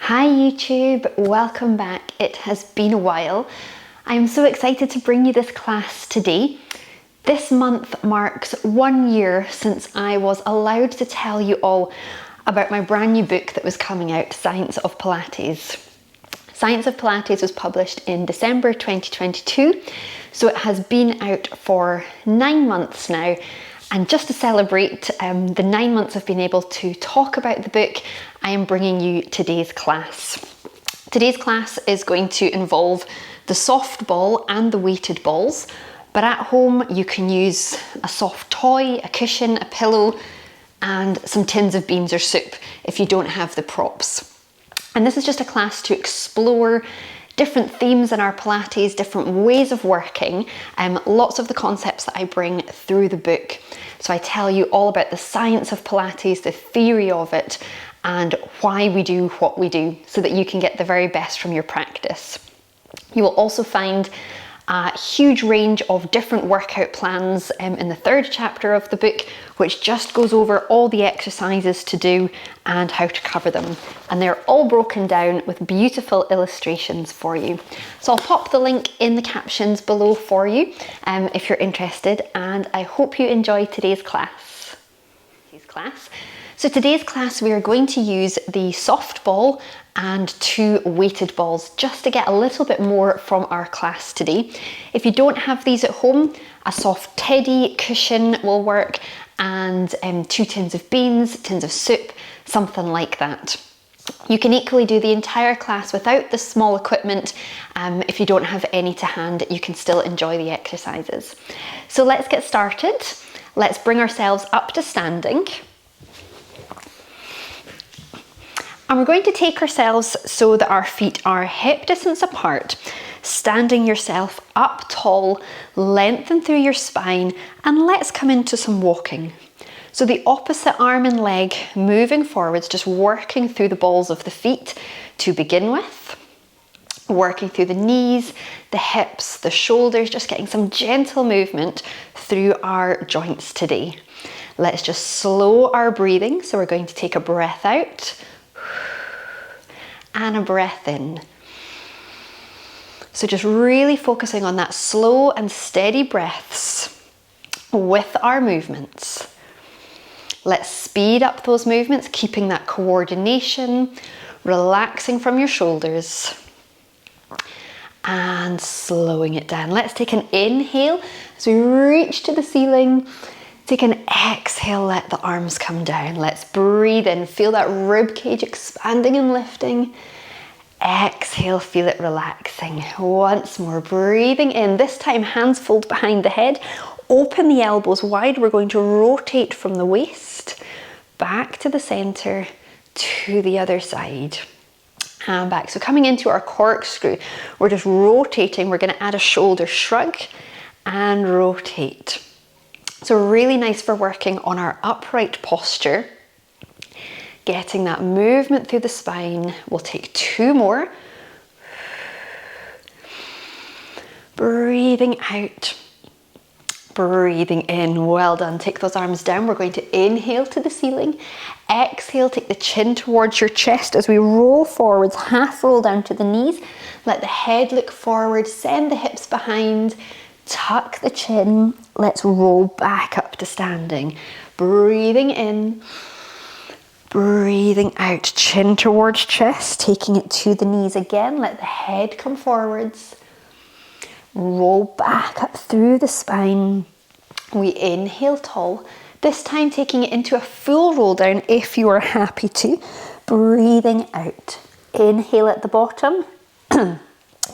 Hi YouTube, welcome back. It has been a while. I'm so excited to bring you this class today. This month marks 1 year since I was allowed to tell you all about my brand new book that was coming out, Science of Pilates. Science of Pilates was published in December 2022, so it has been out for 9 months now. And just to celebrate the 9 months I've been able to talk about the book, I am bringing you today's class. Today's class is going to involve the soft ball and the weighted balls, but at home you can use a soft toy, a cushion, a pillow, and some tins of beans or soup if you don't have the props. And this is just a class to explore different themes in our Pilates, different ways of working, lots of the concepts that I bring through the book. So I tell you all about the science of Pilates, the theory of it, and why we do what we do so that you can get the very best from your practice. You will also find a huge range of different workout plans in the third chapter of the book, which just goes over all the exercises to do and how to cover them. And they're all broken down with beautiful illustrations for you. So I'll pop the link in the captions below for you if you're interested, and I hope you enjoy today's class. So today's class we are going to use the soft ball and 2 weighted balls just to get a little bit more from our class today. If you don't have these at home, a soft teddy cushion will work, and 2 tins of beans, tins of soup, something like that. You can equally do the entire class without the small equipment. If you don't have any to hand, you can still enjoy the exercises. So let's get started. Let's bring ourselves up to standing. And we're going to take ourselves so that our feet are hip distance apart, standing yourself up tall, lengthen through your spine, and let's come into some walking. So the opposite arm and leg moving forwards, just working through the balls of the feet to begin with, working through the knees, the hips, the shoulders, just getting some gentle movement through our joints today. Let's just slow our breathing. So we're going to take a breath out and a breath in. So just really focusing on that slow and steady breaths with our movements. Let's speed up those movements, keeping that coordination, relaxing from your shoulders and slowing it down. Let's take an inhale as we reach to the ceiling. Take an exhale, let the arms come down. Let's breathe in, feel that rib cage expanding and lifting. Exhale, feel it relaxing. Once more, breathing in. This time, hands fold behind the head. Open the elbows wide. We're going to rotate from the waist back to the center to the other side. And back. So coming into our corkscrew, we're just rotating. We're going to add a shoulder shrug and rotate. So really nice for working on our upright posture. Getting that movement through the spine. We'll take 2 more. Breathing out. Breathing in. Well done. Take those arms down. We're going to inhale to the ceiling. Exhale, take the chin towards your chest as we roll forwards, half roll down to the knees. Let the head look forward, send the hips behind. Tuck the chin. Let's roll back up to standing. Breathing in. Breathing out. Chin towards chest. Taking it to the knees again. Let the head come forwards. Roll back up through the spine. We inhale tall. This time taking it into a full roll down if you are happy to. Breathing out. Inhale at the bottom.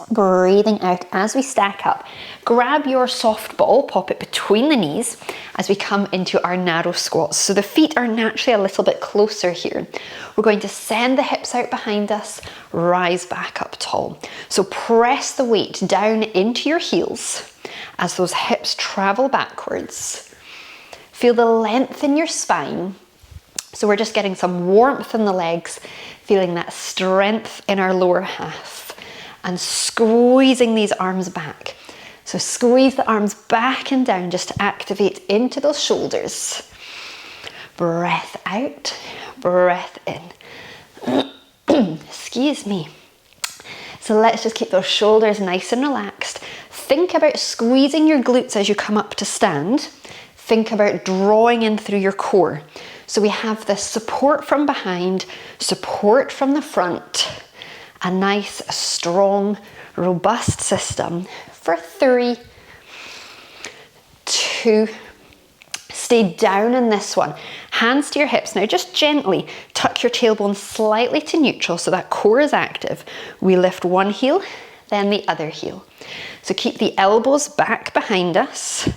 Breathing out as we stack up. Grab your soft ball, pop it between the knees as we come into our narrow squats. So the feet are naturally a little bit closer here. We're going to send the hips out behind us, rise back up tall. So press the weight down into your heels as those hips travel backwards. Feel the length in your spine. So we're just getting some warmth in the legs, feeling that strength in our lower half. And squeezing these arms back. So squeeze the arms back and down just to activate into those shoulders. Breath out, breath in. excuse me. So let's just keep those shoulders nice and relaxed. Think about squeezing your glutes as you come up to stand. Think about drawing in through your core. So we have this support from behind, support from the front, a nice, strong, robust system for 3, 2, stay down in this one. Hands to your hips. Now just gently tuck your tailbone slightly to neutral so that core is active. We lift one heel, then the other heel. So keep the elbows back behind us.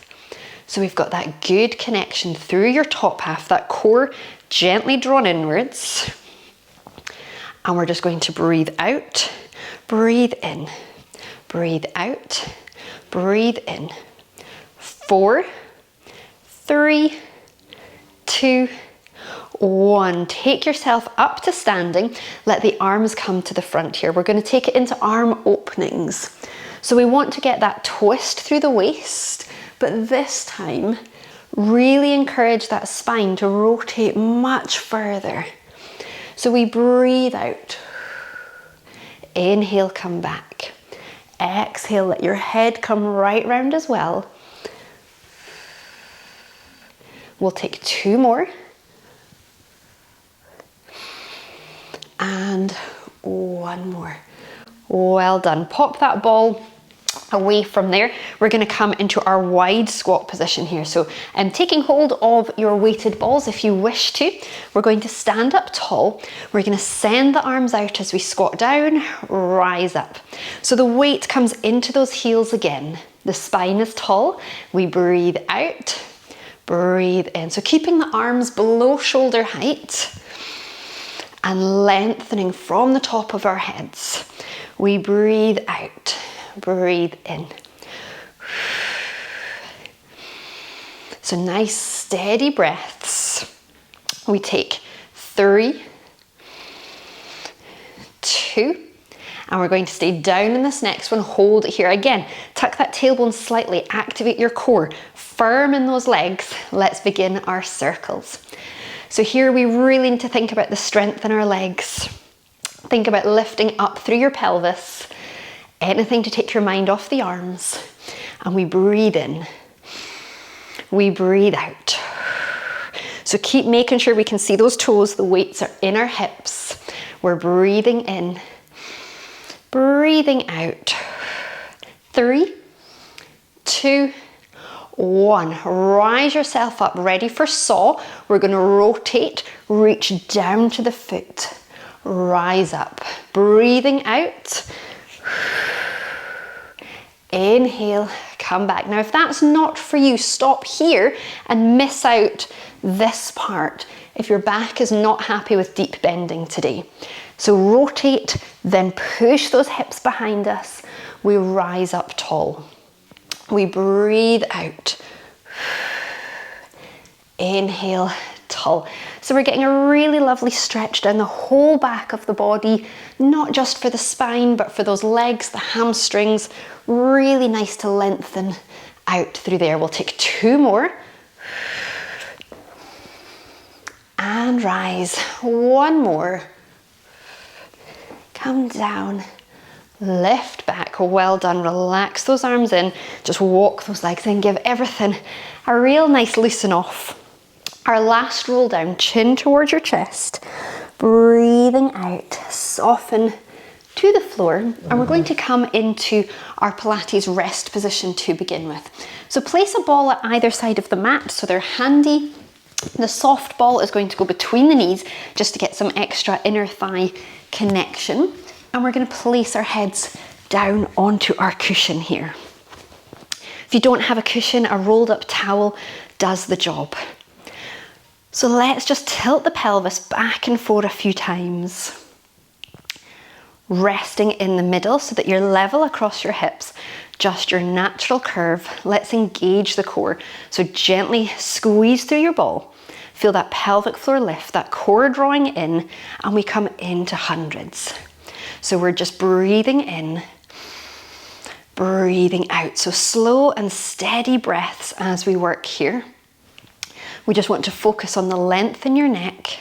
So we've got that good connection through your top half, that core gently drawn inwards. And we're just going to breathe out, breathe in, breathe out, breathe in. 4, 3, 2, 1. Take yourself up to standing. Let the arms come to the front here. We're going to take it into arm openings. So we want to get that twist through the waist, but this time, really encourage that spine to rotate much further. So we breathe out. Inhale, come back. Exhale, let your head come right round as well. We'll take 2 more. And 1 more. Well done. Pop that ball away from there. We're going to come into our wide squat position here. So taking hold of your weighted balls if you wish to. We're going to stand up tall. We're going to send the arms out as we squat down, rise up. So the weight comes into those heels again. The spine is tall. We breathe out, breathe in. So keeping the arms below shoulder height and lengthening from the top of our heads. We breathe out, breathe in. So nice steady breaths. We take 3, 2, and we're going to stay down in this next one. Hold it here. Again, tuck that tailbone slightly, activate your core, firm in those legs. Let's begin our circles. So here we really need to think about the strength in our legs. Think about lifting up through your pelvis. Anything to take your mind off the arms. And we breathe in. We breathe out. So keep making sure we can see those toes. The weights are in our hips. We're breathing in. Breathing out. 3, 2, 1. Rise yourself up, ready for saw. We're going to rotate, reach down to the foot. Rise up. Breathing out. Inhale, come back. Now, if that's not for you, stop here and miss out this part if your back is not happy with deep bending today. So rotate, then push those hips behind us. We rise up tall. We breathe out. Inhale, tall. So we're getting a really lovely stretch down the whole back of the body, not just for the spine, but for those legs, the hamstrings. Really nice to lengthen out through there. We'll take 2 more. And rise. 1 more. Come down. Lift back. Well done. Relax those arms in. Just walk those legs in. Give everything a real nice loosen off. Our last roll down, chin towards your chest. Breathing out. Soften to the floor. And we're going to come into our Pilates rest position to begin with. So place a ball at either side of the mat so they're handy. The soft ball is going to go between the knees just to get some extra inner thigh connection. And we're going to place our heads down onto our cushion here. If you don't have a cushion, a rolled up towel does the job. So let's just tilt the pelvis back and forth a few times. Resting in the middle so that you're level across your hips, just your natural curve. Let's engage the core. So gently squeeze through your ball. Feel that pelvic floor lift, that core drawing in, and we come into hundreds. So we're just breathing in, breathing out. So slow and steady breaths as we work here. We just want to focus on the length in your neck,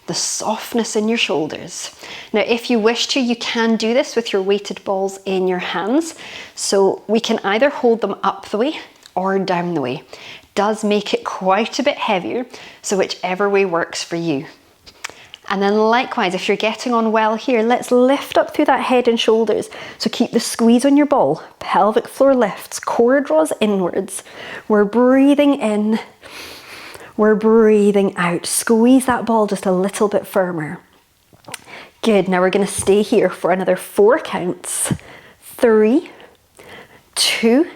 the softness in your shoulders. Now, if you wish to, you can do this with your weighted balls in your hands. So we can either hold them up the way or down the way. It does make it quite a bit heavier, so whichever way works for you. And then likewise, if you're getting on well here, let's lift up through that head and shoulders. So keep the squeeze on your ball. Pelvic floor lifts, core draws inwards. We're breathing in. We're breathing out. Squeeze that ball just a little bit firmer. Good. Now we're going to stay here for another 4 counts. 3, 2,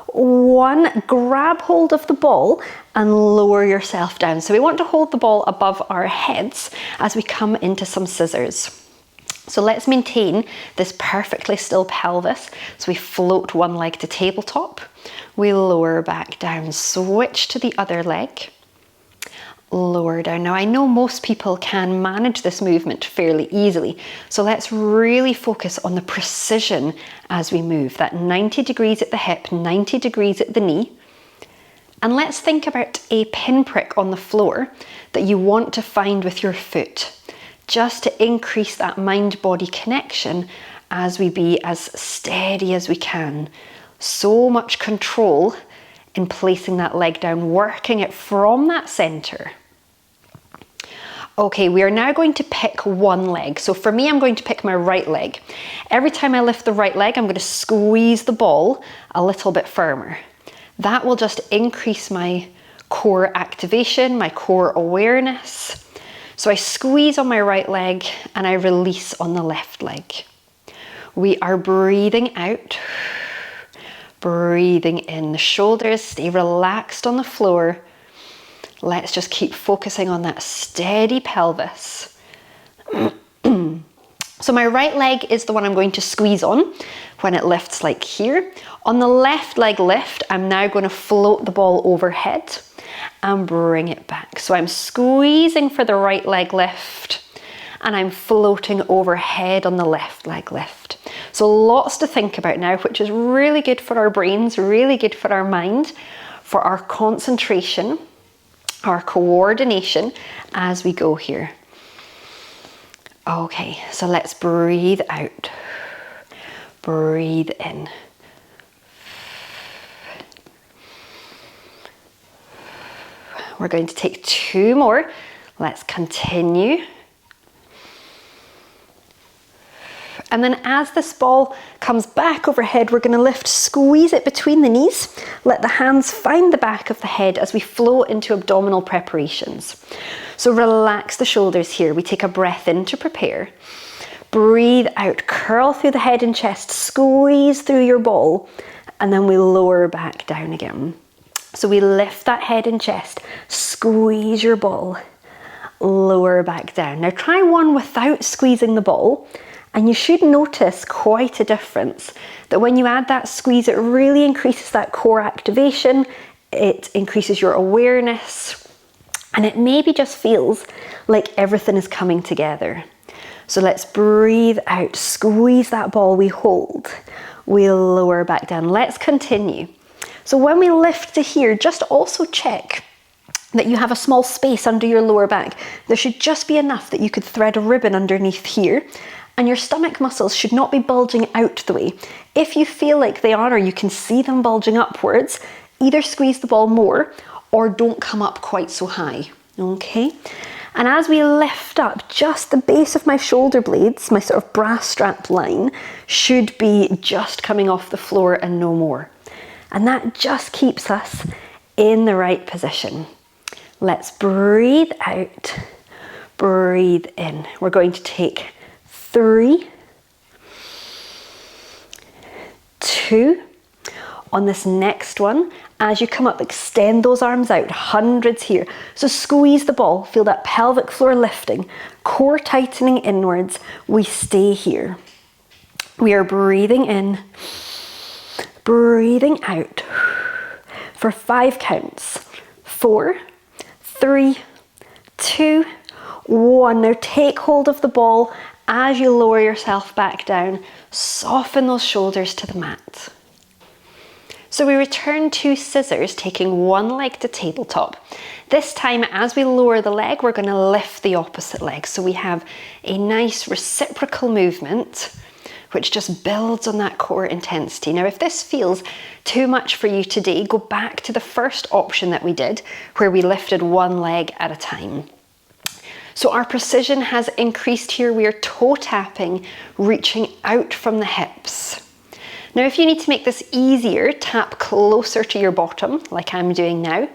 1. Grab hold of the ball and lower yourself down. So we want to hold the ball above our heads as we come into some scissors. So let's maintain this perfectly still pelvis. So we float one leg to tabletop. We lower back down. Switch to the other leg. Lower down. Now I know most people can manage this movement fairly easily, so let's really focus on the precision as we move. That 90 degrees at the hip, 90 degrees at the knee. And let's think about a pinprick on the floor that you want to find with your foot, just to increase that mind-body connection as we be as steady as we can. So much control in placing that leg down, working it from that center. Okay, we are now going to pick one leg. So for me, I'm going to pick my right leg. Every time I lift the right leg, I'm going to squeeze the ball a little bit firmer. That will just increase my core activation, my core awareness. So I squeeze on my right leg and I release on the left leg. We are breathing out, breathing in. The shoulders stay relaxed on the floor. Let's just keep focusing on that steady pelvis. So my right leg is the one I'm going to squeeze on when it lifts like here. On the left leg lift, I'm now going to float the ball overhead and bring it back. So I'm squeezing for the right leg lift and I'm floating overhead on the left leg lift. So lots to think about now, which is really good for our brains, really good for our mind, for our concentration, our coordination as we go here. Okay, so let's breathe out, breathe in. We're going to take 2 more. Let's continue. And then as this ball comes back overhead, we're going to lift, squeeze it between the knees. Let the hands find the back of the head as we flow into abdominal preparations. So relax the shoulders here. We take a breath in to prepare. Breathe out, curl through the head and chest, squeeze through your ball, and then we lower back down again. So we lift that head and chest, squeeze your ball, lower back down. Now try one without squeezing the ball. And you should notice quite a difference, that when you add that squeeze, it really increases that core activation, it increases your awareness, and it maybe just feels like everything is coming together. So let's breathe out, squeeze that ball, we hold, we lower back down. Let's continue. So when we lift to here, just also check that you have a small space under your lower back. There should just be enough that you could thread a ribbon underneath here. And your stomach muscles should not be bulging out the way. If you feel like they are, or you can see them bulging upwards, either squeeze the ball more or don't come up quite so high, okay? And as we lift up, just the base of my shoulder blades, my sort of bra strap line, should be just coming off the floor and no more. And that just keeps us in the right position. Let's breathe out, breathe in. We're going to take 3, 2. On this next one, as you come up, extend those arms out, hundreds here. So squeeze the ball, feel that pelvic floor lifting, core tightening inwards. We stay here. We are breathing in, breathing out for 5 counts. 4, 3, 2, 1. Now take hold of the ball. As you lower yourself back down, soften those shoulders to the mat. So we return to scissors, taking one leg to tabletop. This time, as we lower the leg, we're going to lift the opposite leg. So we have a nice reciprocal movement, which just builds on that core intensity. Now, if this feels too much for you today, go back to the first option that we did, where we lifted one leg at a time. So our precision has increased here. We are toe tapping, reaching out from the hips. Now, if you need to make this easier, tap closer to your bottom, like I'm doing now.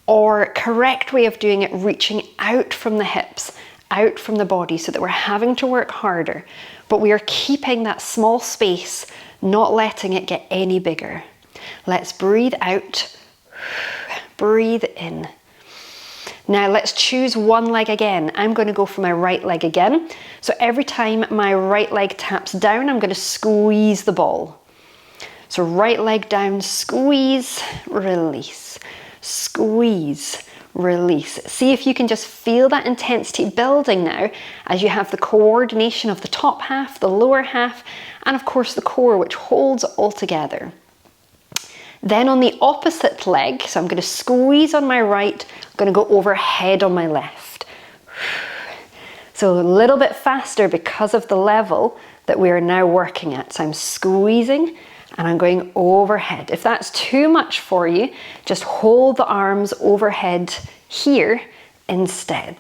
Or correct way of doing it, reaching out from the hips, out from the body, so that we're having to work harder, but we are keeping that small space, not letting it get any bigger. Let's breathe out, breathe in. Now let's choose one leg again. I'm going to go for my right leg again. So every time my right leg taps down, I'm going to squeeze the ball. So right leg down, squeeze, release, squeeze, release. See if you can just feel that intensity building now as you have the coordination of the top half, the lower half, and of course the core, which holds it all together. Then on the opposite leg, so I'm going to squeeze on my right, I'm going to go overhead on my left. So a little bit faster because of the level that we are now working at. So I'm squeezing and I'm going overhead. If that's too much for you, just hold the arms overhead here instead.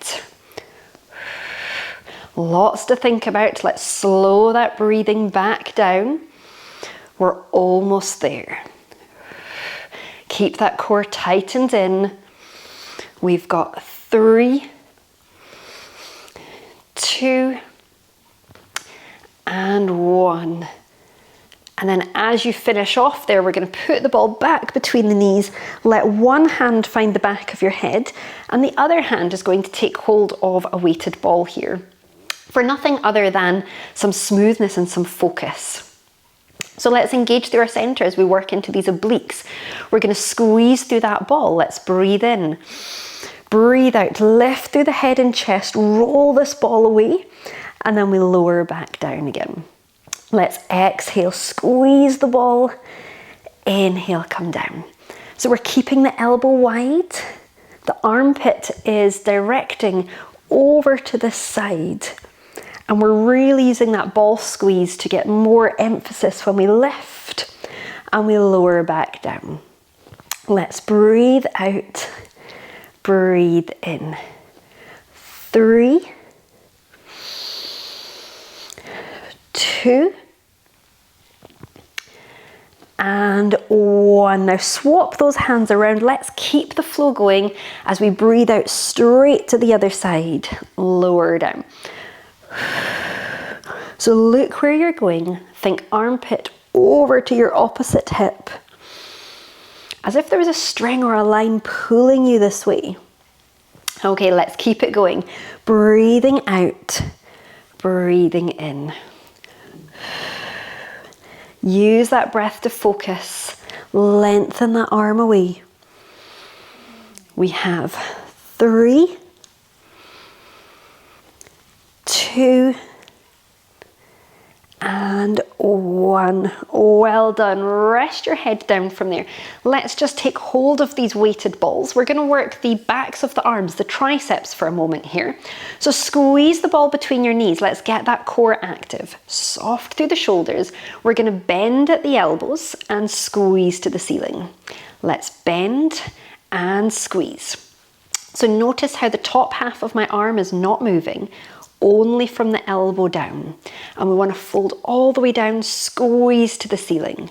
Lots to think about. Let's slow that breathing back down. We're almost there. Keep that core tightened in. We've got 3, 2, and 1. And then as you finish off there, we're going to put the ball back between the knees. Let one hand find the back of your head, and the other hand is going to take hold of a weighted ball here, for nothing other than some smoothness and some focus. So let's engage through our center as we work into these obliques. We're going to squeeze through that ball. Let's breathe in, breathe out, lift through the head and chest, roll this ball away, and then we lower back down again. Let's exhale, squeeze the ball, inhale, come down. So we're keeping the elbow wide. The armpit is directing over to the side. And we're really using that ball squeeze to get more emphasis when we lift and we lower back down. Let's breathe out, breathe in. 3, 2, and 1. Now swap those hands around. Let's keep the flow going as we breathe out straight to the other side. Lower down. So look where you're going. Think armpit over to your opposite hip, as if there was a string or a line pulling you this way. Okay, let's keep it going. Breathing out, breathing in. Use that breath to focus. Lengthen that arm away. We have 3, 2, and 1. Well done. Rest your head down from there. Let's just take hold of these weighted balls. We're going to work the backs of the arms, the triceps, for a moment here. So squeeze the ball between your knees. Let's get that core active. Soft through the shoulders. We're going to bend at the elbows and squeeze to the ceiling. Let's bend and squeeze. So notice how the top half of my arm is not moving, only from the elbow down. And we want to fold all the way down, squeeze to the ceiling.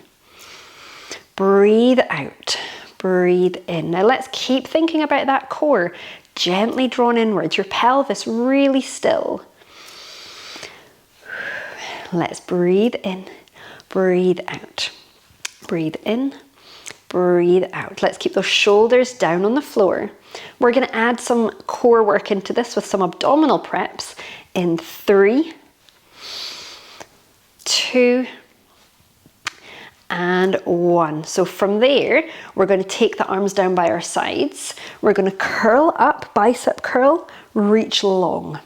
Breathe out, breathe in. Now let's keep thinking about that core, gently drawn inwards, your pelvis really still. Let's breathe in, breathe out. Breathe in, breathe out. Let's keep those shoulders down on the floor. We're going to add some core work into this with some abdominal preps in 3, 2, and 1. So from there, we're going to take the arms down by our sides. We're going to curl up, bicep curl, reach long.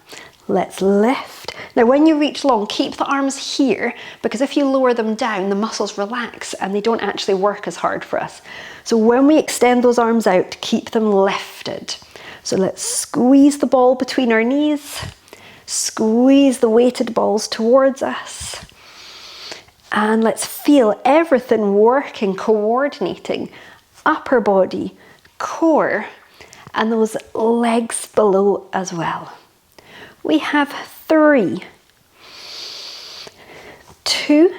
Let's lift. Now when you reach long, keep the arms here, because if you lower them down, the muscles relax and they don't actually work as hard for us. So when we extend those arms out, keep them lifted. So let's squeeze the ball between our knees, squeeze the weighted balls towards us, and let's feel everything working, coordinating, upper body, core, and those legs below as well. We have 3, 2,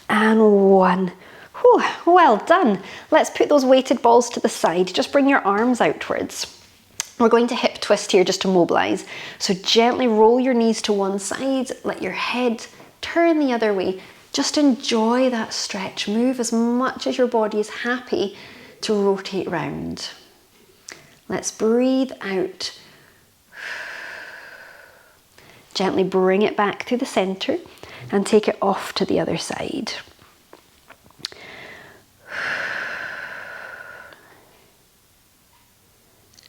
and 1. Whew, well done. Let's put those weighted balls to the side. Just bring your arms outwards. We're going to hip twist here just to mobilize. So gently roll your knees to one side, let your head turn the other way. Just enjoy that stretch. Move as much as your body is happy to rotate round. Let's breathe out. Gently bring it back to the center and take it off to the other side.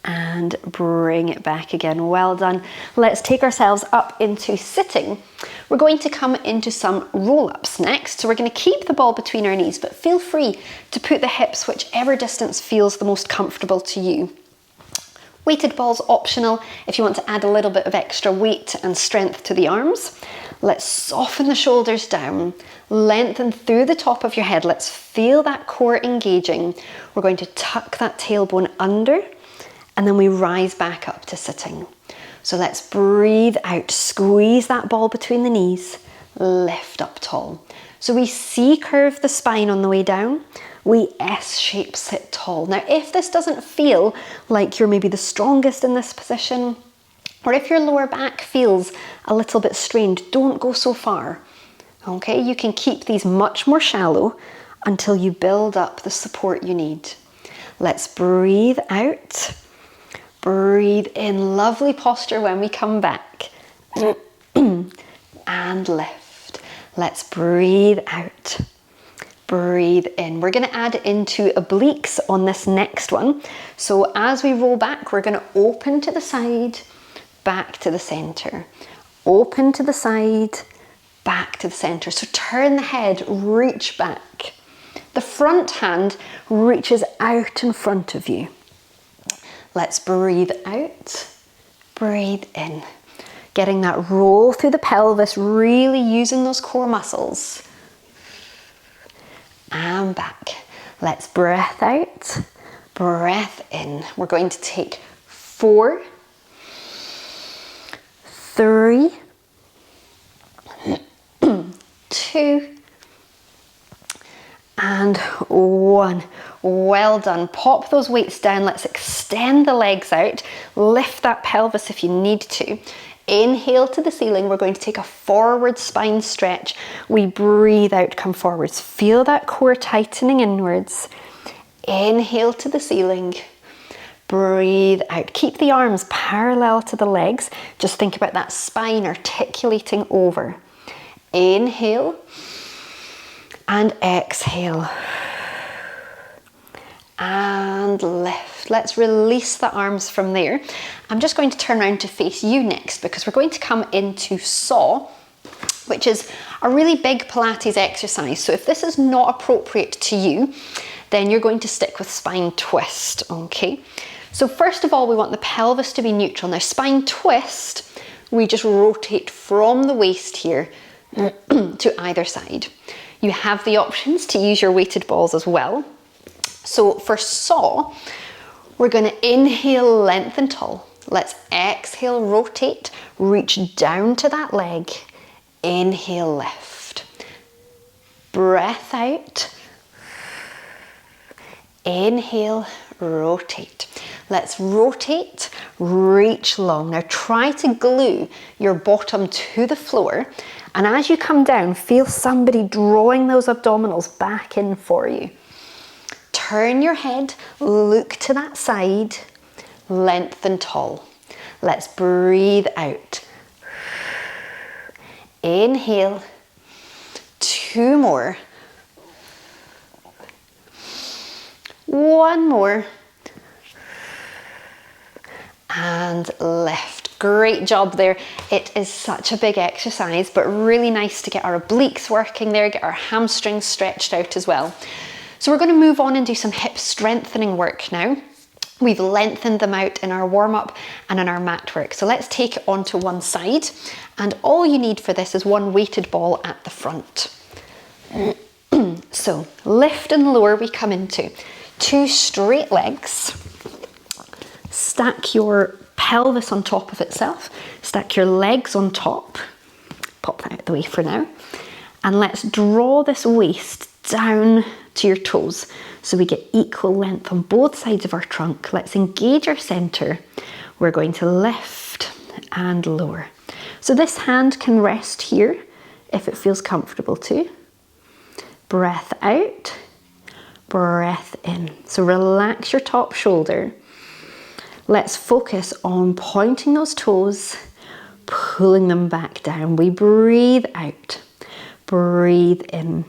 And bring it back again. Well done. Let's take ourselves up into sitting. We're going to come into some roll-ups next. So we're going to keep the ball between our knees, but feel free to put the hips whichever distance feels the most comfortable to you. Weighted balls optional if you want to add a little bit of extra weight and strength to the arms. Let's soften the shoulders down, lengthen through the top of your head. Let's feel that core engaging. We're going to tuck that tailbone under, and then we rise back up to sitting. So let's breathe out, squeeze that ball between the knees, lift up tall. So we C-curve the spine on the way down, we S-shape sit tall. Now if this doesn't feel like you're maybe the strongest in this position, or if your lower back feels a little bit strained, don't go so far. Okay, you can keep these much more shallow until you build up the support you need. Let's breathe out. Breathe in, lovely posture when we come back. And lift. Let's breathe out. Breathe in. We're going to add into obliques on this next one. So as we roll back, we're going to open to the side, back to the center. Open to the side, back to the center. So turn the head, reach back. The front hand reaches out in front of you. Let's breathe out, breathe in. Getting that roll through the pelvis, really using those core muscles. And back. Let's breath out, breath in. We're going to take 4, 3, 2, and 1. Well done. Pop those weights down. Let's extend the legs out. Lift that pelvis if you need to. Inhale to the ceiling. We're going to take a forward spine stretch. We breathe out, come forwards. Feel that core tightening inwards. Inhale to the ceiling. Breathe out. Keep the arms parallel to the legs. Just think about that spine articulating over. Inhale and exhale. And lift. Let's release the arms from there. I'm just going to turn around to face you next because we're going to come into saw, which is a really big Pilates exercise. So if this is not appropriate to you, then you're going to stick with spine twist, okay? So first of all, we want the pelvis to be neutral. Now spine twist, we just rotate from the waist here to either side. You have the options to use your weighted balls as well. So for saw, we're going to inhale, lengthen tall. Let's exhale, rotate, reach down to that leg. Inhale, lift. Breath out. Inhale, rotate. Let's rotate, reach long. Now try to glue your bottom to the floor. And as you come down, feel somebody drawing those abdominals back in for you. Turn your head, look to that side, lengthen tall. Let's breathe out. Inhale, 2 more. 1 more. And lift. Great job there. It is such a big exercise, but really nice to get our obliques working there, get our hamstrings stretched out as well. So we're going to move on and do some hip strengthening work now. We've lengthened them out in our warm-up and in our mat work. So let's take it onto one side. And all you need for this is one weighted ball at the front. So lift and lower we come into. 2 straight legs. Stack your pelvis on top of itself. Stack your legs on top. Pop that out of the way for now. And let's draw this waist down to your toes so we get equal length on both sides of our trunk. Let's engage our center. We're going to lift and lower. So this hand can rest here if it feels comfortable to. Breath out, breath in. So relax your top shoulder. Let's focus on pointing those toes, pulling them back down. We breathe out, breathe in.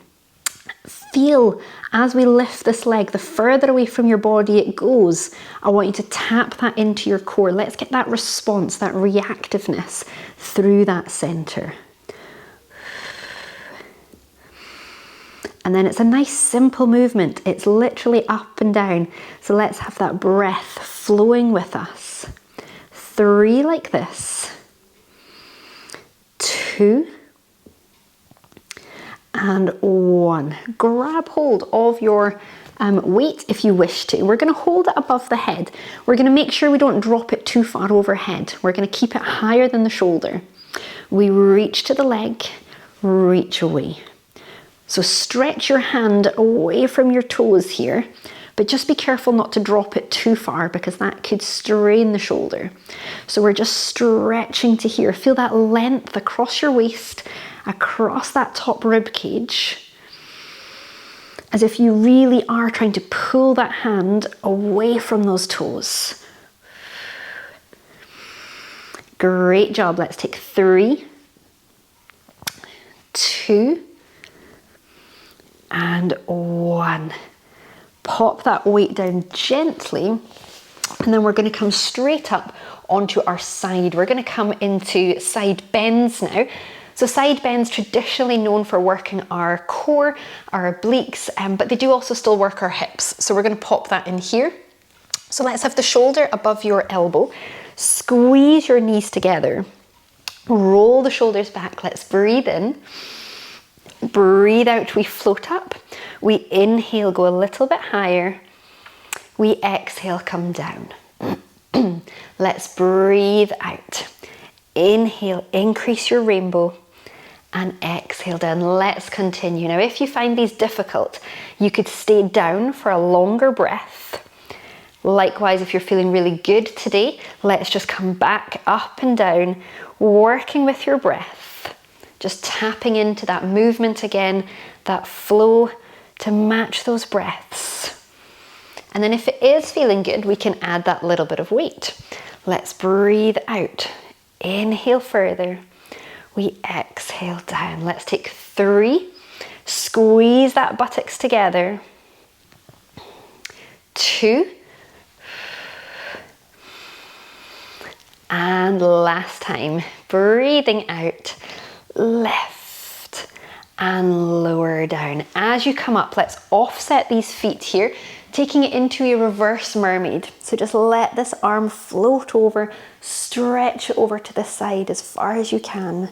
Feel as we lift this leg, the further away from your body it goes, I want you to tap that into your core. Let's get that response, that reactiveness through that center. And then it's a nice simple movement. It's literally up and down. So let's have that breath flowing with us. 3 like this. 2. And 1. Grab hold of your weight if you wish to. We're going to hold it above the head. We're going to make sure we don't drop it too far overhead. We're going to keep it higher than the shoulder. We reach to the leg, reach away. So stretch your hand away from your toes here, but just be careful not to drop it too far because that could strain the shoulder. So we're just stretching to here. Feel that length across your waist, across that top rib cage, as if you really are trying to pull that hand away from those toes. Great job. Let's take 3, 2, and 1. Pop that weight down gently, and then we're going to come straight up onto our side. We're going to come into side bends now. So side bends traditionally known for working our core, our obliques, but they do also still work our hips. So we're going to pop that in here. So let's have the shoulder above your elbow. Squeeze your knees together. Roll the shoulders back. Let's breathe in. Breathe out, we float up. We inhale, go a little bit higher. We exhale, come down. Let's breathe out. Inhale, increase your rainbow. And exhale down. Let's continue. Now, if you find these difficult, you could stay down for a longer breath. Likewise, if you're feeling really good today, let's just come back up and down, working with your breath. Just tapping into that movement again, that flow to match those breaths. And then if it is feeling good, we can add that little bit of weight. Let's breathe out. Inhale further. We exhale down. Let's take 3. Squeeze that buttocks together. 2. And last time. Breathing out. Lift and lower down. As you come up, let's offset these feet here, taking it into a reverse mermaid. So just let this arm float over, stretch it over to the side as far as you can.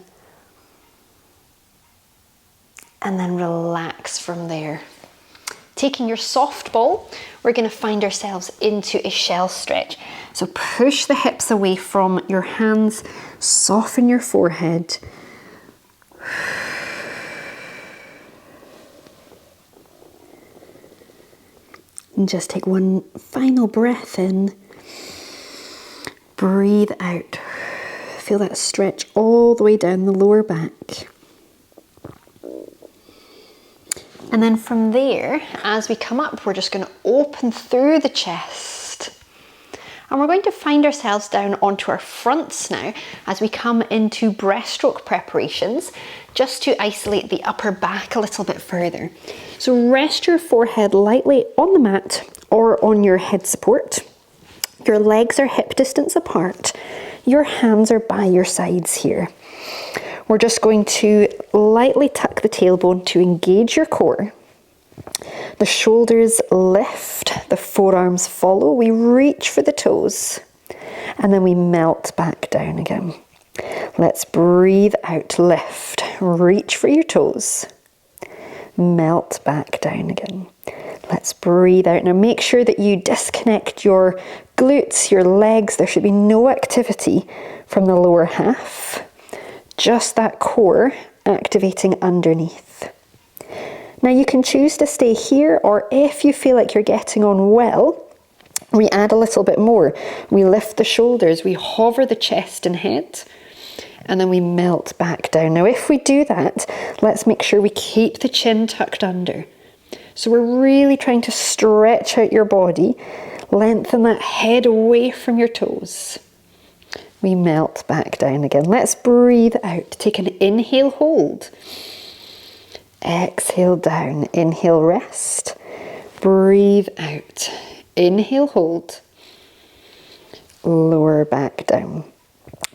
And then relax from there. Taking your soft ball, we're going to find ourselves into a shell stretch. So push the hips away from your hands, soften your forehead. And just take one final breath in. Breathe out. Feel that stretch all the way down the lower back. And then from there, as we come up, we're just going to open through the chest. And we're going to find ourselves down onto our fronts now as we come into breaststroke preparations, just to isolate the upper back a little bit further. So rest your forehead lightly on the mat or on your head support. Your legs are hip distance apart. your hands are by your sides here. We're just going to lightly tuck the tailbone to engage your core. The shoulders lift, the forearms follow. We reach for the toes and then we melt back down again. Let's breathe out, lift, reach for your toes, melt back down again. Let's breathe out. Now make sure that you disconnect your glutes, your legs. There should be no activity from the lower half, just that core activating underneath. Now you can choose to stay here, or if you feel like you're getting on well, we add a little bit more. We lift the shoulders, we hover the chest and head, and then we melt back down. Now if we do that, let's make sure we keep the chin tucked under. So we're really trying to stretch out your body, lengthen that head away from your toes. We melt back down again. Let's breathe out. Take an inhale, hold. Exhale down. Inhale, rest. Breathe out. Inhale, hold. Lower back down.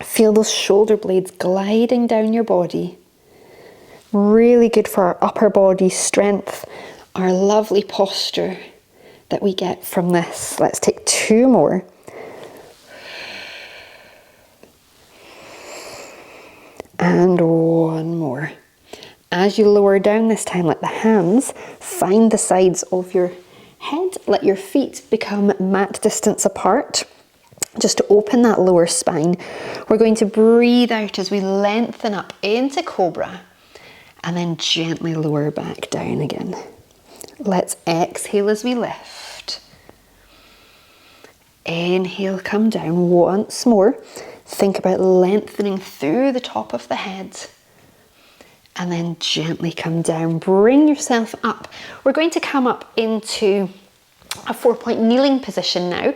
Feel those shoulder blades gliding down your body. Really good for our upper body strength, our lovely posture that we get from this. Let's take 2 more. And 1 more. As you lower down this time, let the hands find the sides of your head. Let your feet become mat distance apart, just to open that lower spine. We're going to breathe out as we lengthen up into Cobra and then gently lower back down again. Let's exhale as we lift. Inhale, come down once more. Think about lengthening through the top of the head. And then gently come down. Bring yourself up. We're going to come up into a 4-point kneeling position now.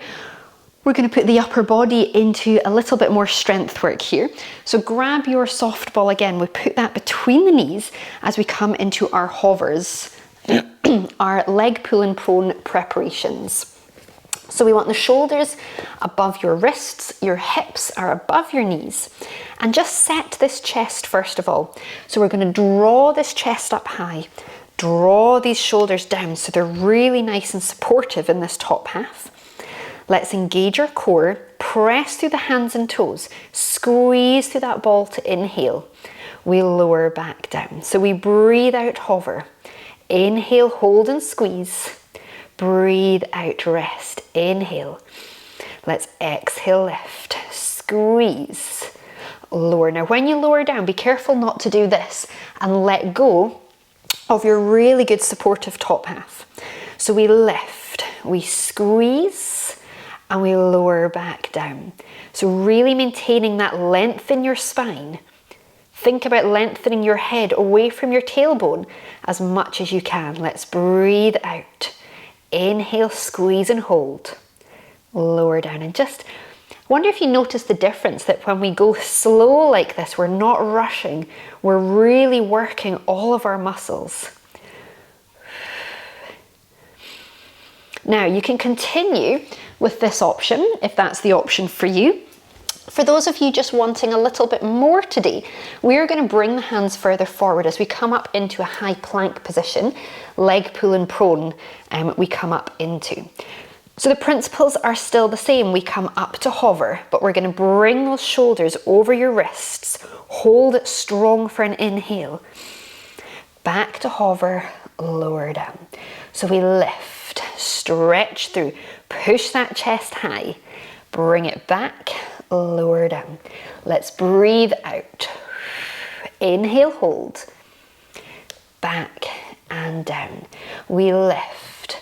We're going to put the upper body into a little bit more strength work here. So grab your soft ball again. We put that between the knees as we come into our hovers, our leg pull and prone preparations. So we want the shoulders above your wrists, your hips are above your knees. And just set this chest first of all. So we're going to draw this chest up high, draw these shoulders down so they're really nice and supportive in this top half. Let's engage our core, press through the hands and toes, squeeze through that ball to inhale. We lower back down. So we breathe out, hover. Inhale, hold and squeeze. Breathe out, rest. Inhale. Let's exhale, lift. Squeeze. Lower. Now when you lower down, be careful not to do this and let go of your really good supportive top half. So we lift, we squeeze, and we lower back down. So really maintaining that length in your spine. Think about lengthening your head away from your tailbone as much as you can. Let's breathe out. Inhale, squeeze and hold. Lower down and just wonder if you notice the difference that when we go slow like this, we're not rushing, we're really working all of our muscles. Now you can continue with this option if that's the option for you. For those of you just wanting a little bit more today, we're going to bring the hands further forward as we come up into a high plank position, leg pull and prone, we come up into. So the principles are still the same. We come up to hover, but we're going to bring those shoulders over your wrists. Hold it strong for an inhale. Back to hover, lower down. So we lift, stretch through, push that chest high, bring it back, lower down. Let's breathe out. Inhale, hold, back and down. We lift.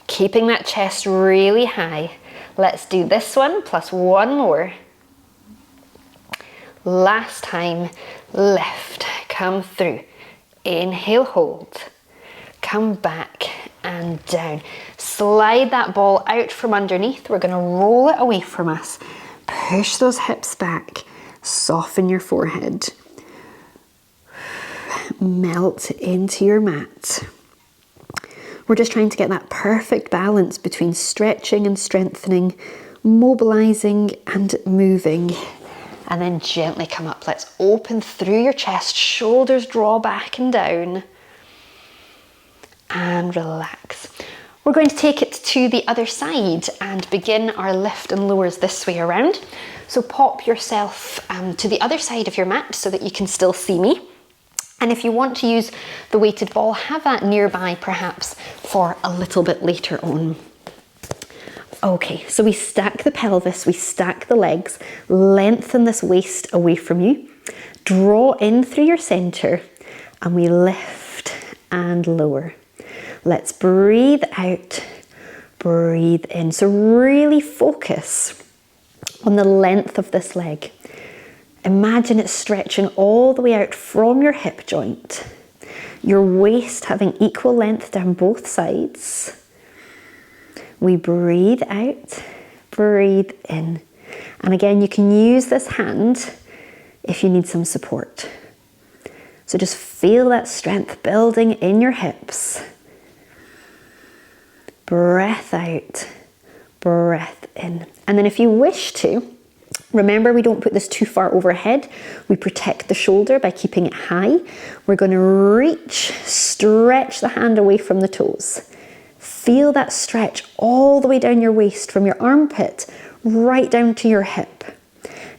Keeping that chest really high. Let's do this one plus 1 more. Last time, lift, come through. Inhale, hold, come back and down. Slide that ball out from underneath. We're going to roll it away from us. Push those hips back. Soften your forehead. Melt into your mat. We're just trying to get that perfect balance between stretching and strengthening mobilizing and moving. And then gently come up. Let's open through your chest, shoulders draw back and down. And relax. We're going to take it to the other side and begin our lift and lowers this way around. So pop yourself to the other side of your mat so that you can still see me. And if you want to use the weighted ball, have that nearby perhaps for a little bit later on. Okay, so we stack the pelvis, we stack the legs, lengthen this waist away from you, draw in through your center, and we lift and lower. Let's breathe out, breathe in. So really focus on the length of this leg. Imagine it stretching all the way out from your hip joint, your waist having equal length down both sides. We breathe out, breathe in. And again, you can use this hand if you need some support. So just feel that strength building in your hips. Breath out, breath in. And then if you wish to, remember we don't put this too far overhead. We protect the shoulder by keeping it high. We're going to reach, stretch the hand away from the toes. Feel that stretch all the way down your waist from your armpit right down to your hip.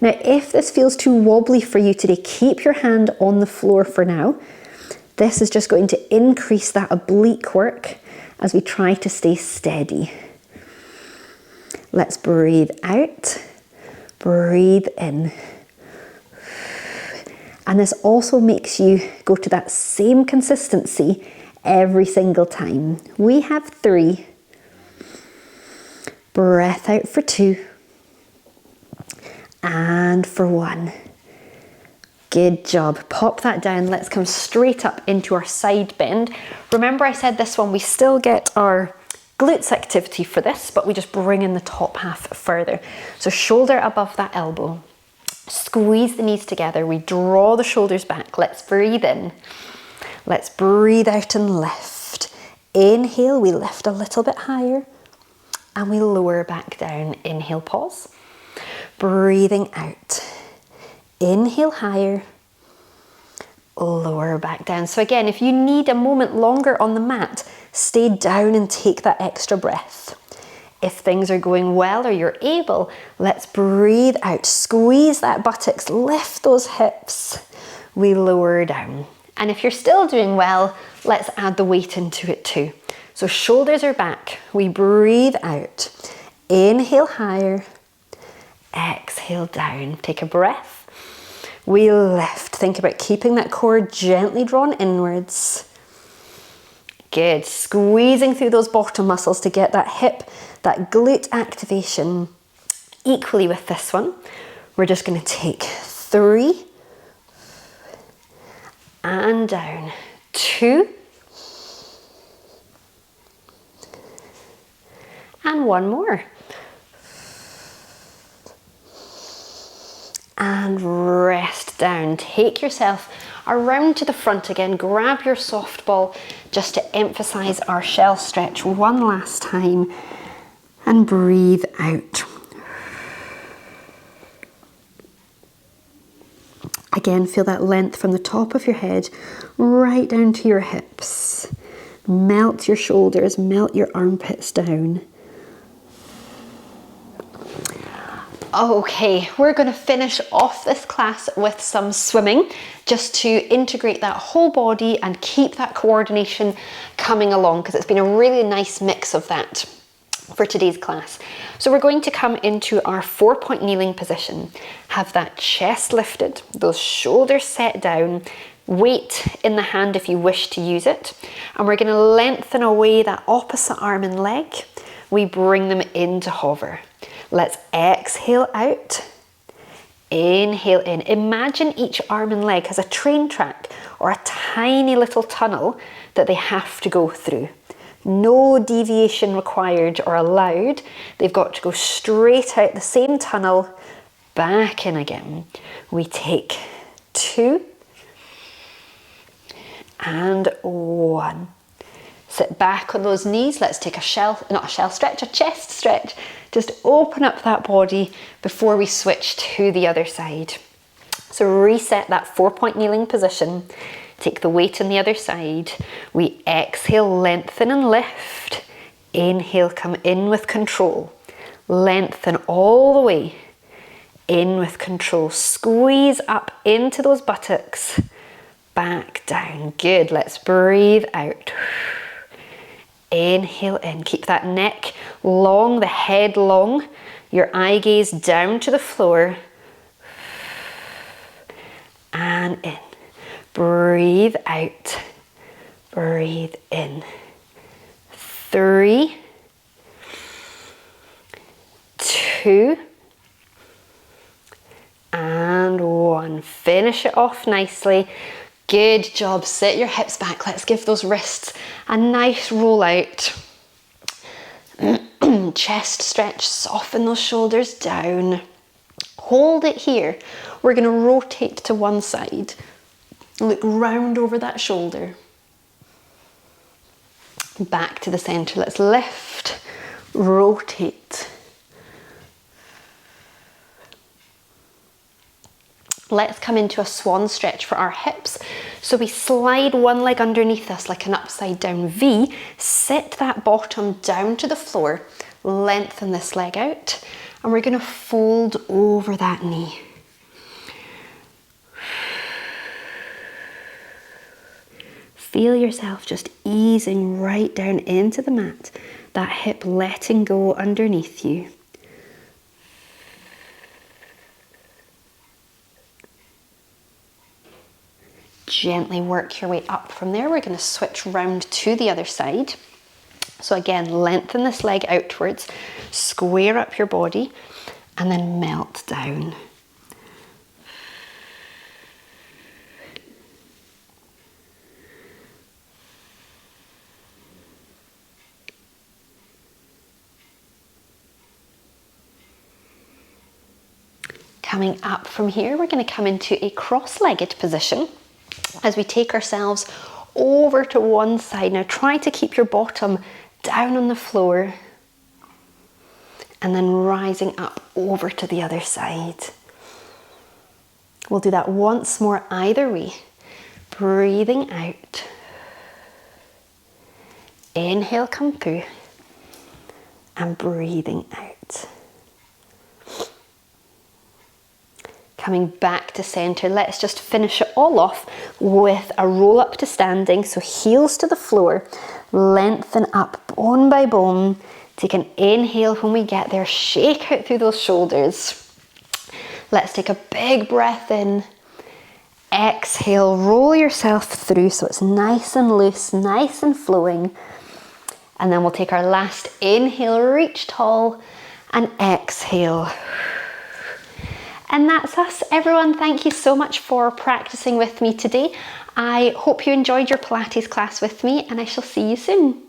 Now, if this feels too wobbly for you today, keep your hand on the floor for now. This is just going to increase that oblique work as we try to stay steady. Let's breathe out, breathe in. And this also makes you go to that same consistency every single time. We have 3. Breath out for 2. And for 1. Good job. Pop that down. Let's come straight up into our side bend. Remember I said this one, we still get our glutes activity for this, but we just bring in the top half further. So shoulder above that elbow. Squeeze the knees together. We draw the shoulders back. Let's breathe in. Let's breathe out and lift. Inhale, we lift a little bit higher and we lower back down. Inhale, pause. Breathing out. Inhale higher, lower back down. So again, if you need a moment longer on the mat, stay down and take that extra breath. If things are going well or you're able, let's breathe out. Squeeze that buttocks, lift those hips. We lower down. And if you're still doing well, let's add the weight into it too. So shoulders are back. We breathe out. Inhale higher. Exhale down. Take a breath. We lift. Think about keeping that core gently drawn inwards. Good. Squeezing through those bottom muscles to get that hip, that glute activation. Equally with this one, we're just going to take 3 and down. 2 and 1 more. And rest down. Take yourself around to the front again. Grab your soft ball just to emphasize our shell stretch one last time. And breathe out. Again, feel that length from the top of your head right down to your hips. Melt your shoulders, melt your armpits down. Okay, we're going to finish off this class with some swimming just to integrate that whole body and keep that coordination coming along, because it's been a really nice mix of that for today's class. So we're going to come into our 4-point kneeling position. Have that chest lifted, those shoulders set down, weight in the hand if you wish to use it. And we're going to lengthen away that opposite arm and leg. We bring them into hover. Let's exhale out, inhale in. Imagine each arm and leg has a train track or a tiny little tunnel that they have to go through. No deviation required or allowed. They've got to go straight out the same tunnel, back in again. We take 2 and 1. Sit back on those knees. Let's take a chest stretch. Just open up that body before we switch to the other side. So reset that 4-point kneeling position. Take the weight on the other side. We exhale, lengthen and lift. Inhale, come in with control. Lengthen all the way. In with control. Squeeze up into those buttocks. Back down. Good. Let's breathe out. Inhale in. Keep that neck long, the head long. Your eye gaze down to the floor. And in. Breathe out. Breathe in. 3, 2, and 1. Finish it off nicely. Good job. Sit your hips back. Let's give those wrists a nice roll out. Chest stretch. Soften those shoulders down. Hold it here. We're going to rotate to one side. Look round over that shoulder. Back to the center. Let's lift, rotate. Let's come into a swan stretch for our hips. So we slide one leg underneath us like an upside down V. Sit that bottom down to the floor. Lengthen this leg out. And we're going to fold over that knee. Feel yourself just easing right down into the mat. That hip letting go underneath you. Gently work your way up from there. We're going to switch round to the other side. So again, lengthen this leg outwards, square up your body, and then melt down. Coming up from here, we're going to come into a cross-legged position as we take ourselves over to one side. Now try to keep your bottom down on the floor and then rising up over to the other side. We'll do that once more either way. Breathing out. Inhale, come through, and breathing out. Coming back to center, let's just finish it all off with a roll up to standing. So heels to the floor, lengthen up bone by bone. Take an inhale when we get there, shake out through those shoulders. Let's take a big breath in. Exhale, roll yourself through so it's nice and loose, nice and flowing. And then we'll take our last inhale, reach tall, and exhale. And that's us, everyone. Thank you so much for practicing with me today. I hope you enjoyed your Pilates class with me, and I shall see you soon.